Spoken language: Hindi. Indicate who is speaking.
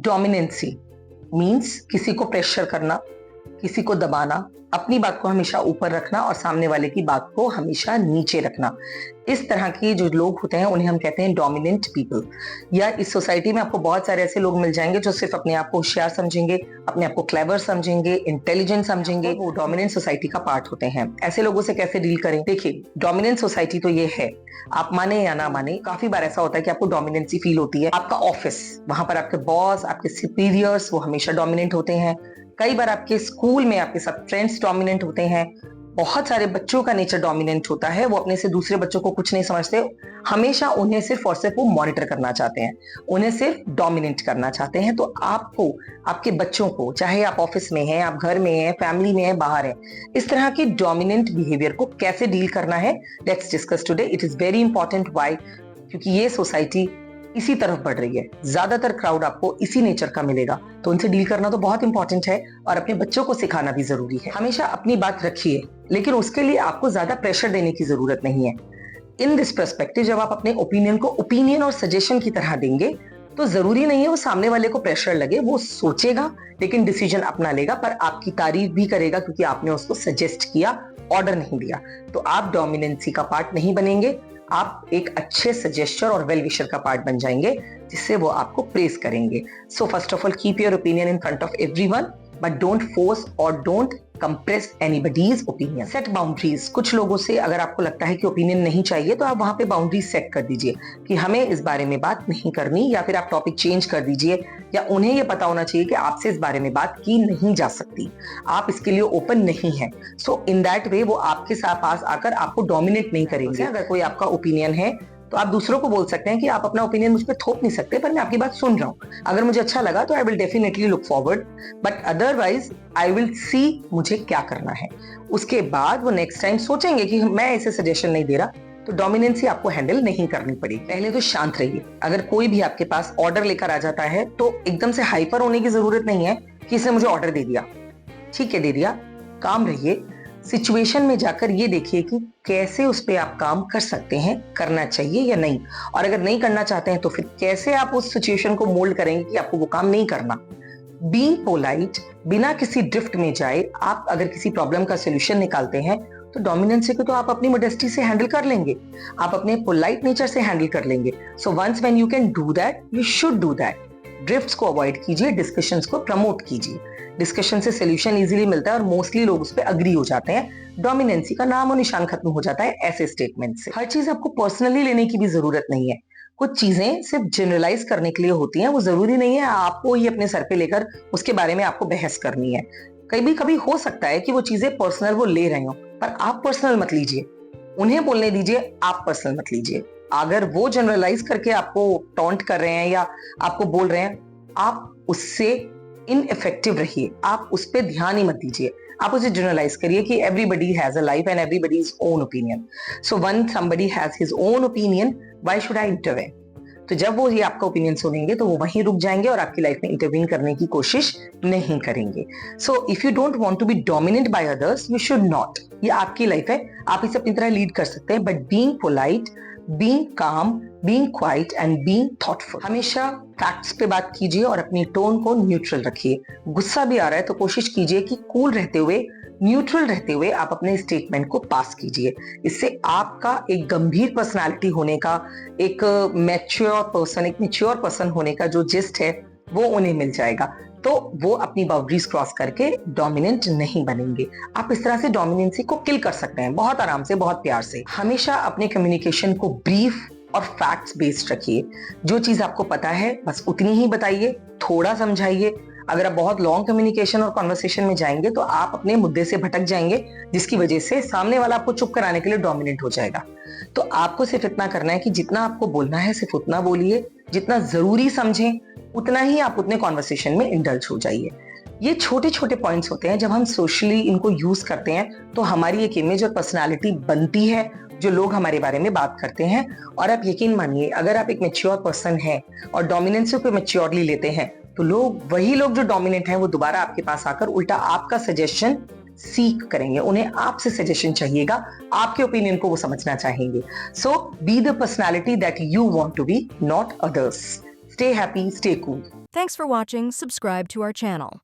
Speaker 1: डोमिनेंसी मीन्स किसी को प्रेशर करना, किसी को दबाना, अपनी बात को हमेशा ऊपर रखना और सामने वाले की बात को हमेशा नीचे रखना। इस तरह के जो लोग होते हैं उन्हें हम कहते हैं डोमिनेंट पीपल। या इस सोसाइटी में आपको बहुत सारे ऐसे लोग मिल जाएंगे जो सिर्फ अपने आप को होशियार समझेंगे, अपने आप को क्लेवर समझेंगे, इंटेलिजेंट समझेंगे, वो डोमिनेंट सोसाइटी का पार्ट होते हैं। ऐसे लोगों से कैसे डील करें? देखिए, डोमिनेंट सोसाइटी तो ये है, आप माने या ना माने, काफी बार ऐसा होता है कि आपको डोमिनेंसी फील होती है। आपका ऑफिस, वहां पर आपके बॉस, आपके सुपीरियर्स वो हमेशा डोमिनेंट होते हैं। कई बार आपके स्कूल में आपके साथ फ्रेंड्स डोमिनेंट होते हैं। बहुत सारे बच्चों का नेचर डोमिनेंट होता है, वो अपने से दूसरे बच्चों को कुछ नहीं समझते, हमेशा उन्हें सिर्फ और सिर्फ वो मॉनिटर करना चाहते हैं, उन्हें सिर्फ डोमिनेट करना चाहते हैं। तो आपको, आपके बच्चों को, चाहे आप ऑफिस में हैं, आप घर में हैं, फैमिली में हैं, बाहर हैं, इस तरह के डोमिनेंट बिहेवियर को कैसे डील करना है, let's discuss today. It is very important. Why? क्योंकि ये सोसाइटी इसी तरफ बढ़ रही है, ज्यादातर क्राउड आपको इसी नेचर का मिलेगा, तो उनसे डील करना तो बहुत इंपॉर्टेंट है और अपने बच्चों को सिखाना भी जरूरी है। हमेशा अपनी बात रखिए, लेकिन उसके लिए आपको ज्यादा प्रेशर देने की जरूरत नहीं है। इन दिस पर्सपेक्टिव, जब आप अपने ओपिनियन को ओपिनियन और सजेशन की तरह देंगे तो जरूरी नहीं है वो सामने वाले को प्रेशर लगे, वो सोचेगा लेकिन डिसीजन अपना लेगा, पर आपकी तारीफ भी करेगा क्योंकि आपने उसको सजेस्ट किया, ऑर्डर नहीं दिया। तो आप डोमिनेंसी का पार्ट नहीं बनेंगे, आप एक अच्छे सजेस्टर और वेल विशर का पार्ट बन जाएंगे, जिससे वो आपको प्रेज करेंगे। So first of all, keep your opinion in front of everyone, but don't force और don't compress anybody's opinion. Set boundaries. कुछ लोगों से अगर आपको लगता है कि ओपिनियन नहीं चाहिए तो आप वहां पे बाउंड्रीज सेट कर दीजिए कि हमें इस बारे में बात नहीं करनी, या फिर आप टॉपिक चेंज कर दीजिए, या उन्हें यह पता होना चाहिए कि आपसे इस बारे में बात की नहीं जा सकती, आप इसके लिए ओपन नहीं है। सो इन दैट वे वो आपके साथ पास आकर आपको डोमिनेट नहीं करेंगे। अगर कोई आपका ओपिनियन है तो आप दूसरों को बोल सकते हैं कि आप अपना ओपिनियन मुझ पर थोप नहीं सकते, पर मैं आपकी बात सुन रहा हूं, अगर मुझे अच्छा लगा तो I will definitely look forward, but otherwise I will see मुझे क्या करना है। उसके बाद वो नेक्स्ट टाइम सोचेंगे कि मैं ऐसे सजेशन नहीं दे रहा, तो डोमिनेंसी आपको हैंडल नहीं करनी पड़ेगी। पहले तो शांत रहिए। अगर कोई भी आपके पास ऑर्डर लेकर आ जाता है तो एकदम से हाइपर होने की जरूरत नहीं है कि इसने मुझे ऑर्डर दे दिया, ठीक है दे दिया, काम रहिए। सिचुएशन में जाकर ये देखिए कि कैसे उस पे आप काम कर सकते हैं, करना चाहिए या नहीं, और अगर नहीं करना चाहते हैं तो फिर कैसे आप उस सिचुएशन को मोल्ड करेंगे कि आपको वो काम नहीं करना। बीइंग पोलाइट, बिना किसी ड्रिफ्ट में जाए आप अगर किसी प्रॉब्लम का सोल्यूशन निकालते हैं तो डोमिनेंसी को तो आप अपनी मोडेस्टी से हैंडल कर लेंगे, आप अपने पोलाइट नेचर से हैंडल कर लेंगे। So once when you can do that, you should do that. Drifts को अवॉइड कीजिए, डिस्कशंस को प्रमोट कीजिए। डिस्कशन से सोल्यूशन इजीली मिलता है और मोस्टली लोग उस पर अग्री हो जाते हैं। डोमिनेंसी का नाम और निशान खत्म हो जाता है ऐसे स्टेटमेंट से। हर चीज आपको पर्सनली लेने की भी जरूरत नहीं है। कुछ चीजें सिर्फ जनरलाइज करने के लिए होती हैं, वो जरूरी नहीं है आपको ही अपने सर पे लेकर उसके बारे में आपको बहस करनी है। कभी कभी हो सकता है कि वो चीजें पर्सनल वो ले रहे हो, पर आप पर्सनल मत लीजिए, उन्हें बोलने दीजिए, आप पर्सनल मत लीजिए। अगर वो जनरलाइज करके आपको टॉन्ट कर रहे हैं या आपको बोल रहे हैं, आप उससे इनइफेक्टिव रहिए, आप उस पर ध्यान ही मत दीजिए। आप उसे जनरलाइज करिए कि everybody has a life and everybody's own opinion. So when somebody has his own opinion, why should I intervene? तो जब वो ये आपका ओपिनियन सुनेंगे तो वो वहीं रुक जाएंगे और आपकी लाइफ में इंटरवीन करने की कोशिश नहीं करेंगे। So if you don't want to be dominate by others, you should not. ये आपकी लाइफ है, आप इसे अपनी तरह लीड कर सकते हैं, बट बीइंग पोलाइट, बीइंग काम, being quiet and being thoughtful. हमेशा फैक्ट्स पे बात कीजिए और अपनी टोन को न्यूट्रल रखिए। गुस्सा भी आ रहा है तो कोशिश कीजिए कि कूल रहते हुए, न्यूट्रल रहते हुए आप अपने स्टेटमेंट को पास कीजिए। इससे आपका एक गंभीर पर्सनालिटी होने का, एक मैच्योर पर्सन होने का जो जिस्ट है वो उन्हें मिल जाएगा, तो वो अपनी बाउंड्रीज क्रॉस करके डोमिनेंट नहीं बनेंगे। आप इस तरह से डोमिनेंसी को किल कर सकते हैं, बहुत आराम से, बहुत प्यार से। हमेशा अपने कम्युनिकेशन को ब्रीफ और फैक्ट्स बेस्ड रखिए। जो चीज आपको पता है बस उतनी ही बताइए, थोड़ा समझाइए। अगर आप बहुत लॉन्ग कम्युनिकेशन और कॉन्वर्सेशन में जाएंगे तो आप अपने मुद्दे से भटक जाएंगे, जिसकी वजह से सामने वाला आपको चुप कराने के लिए डोमिनेंट हो जाएगा। तो आपको सिर्फ इतना करना है कि जितना आपको बोलना है सिर्फ उतना बोलिए, जितना जरूरी समझें उतना ही आप उतने कॉन्वर्सेशन में इंडल्ज हो जाइए। ये छोटे छोटे पॉइंट्स होते हैं, जब हम सोशली इनको यूज करते हैं तो हमारी एक इमेज और पर्सनालिटी बनती है, जो लोग हमारे बारे में बात करते हैं। और आप यकीन मानिए, अगर आप एक मैच्योर पर्सन हैं और डोमिनेंसी को मैच्योरली लेते हैं तो वही लोग जो डोमिनेंट हैं वो दोबारा आपके पास आकर उल्टा आपका सजेशन सीख करेंगे। उन्हें आपसे सजेशन चाहिएगा, आपके ओपिनियन को वो समझना चाहेंगे। So be the personality that you want to be, not others. Stay happy, stay cool.
Speaker 2: Thanks for watching. Subscribe to our channel.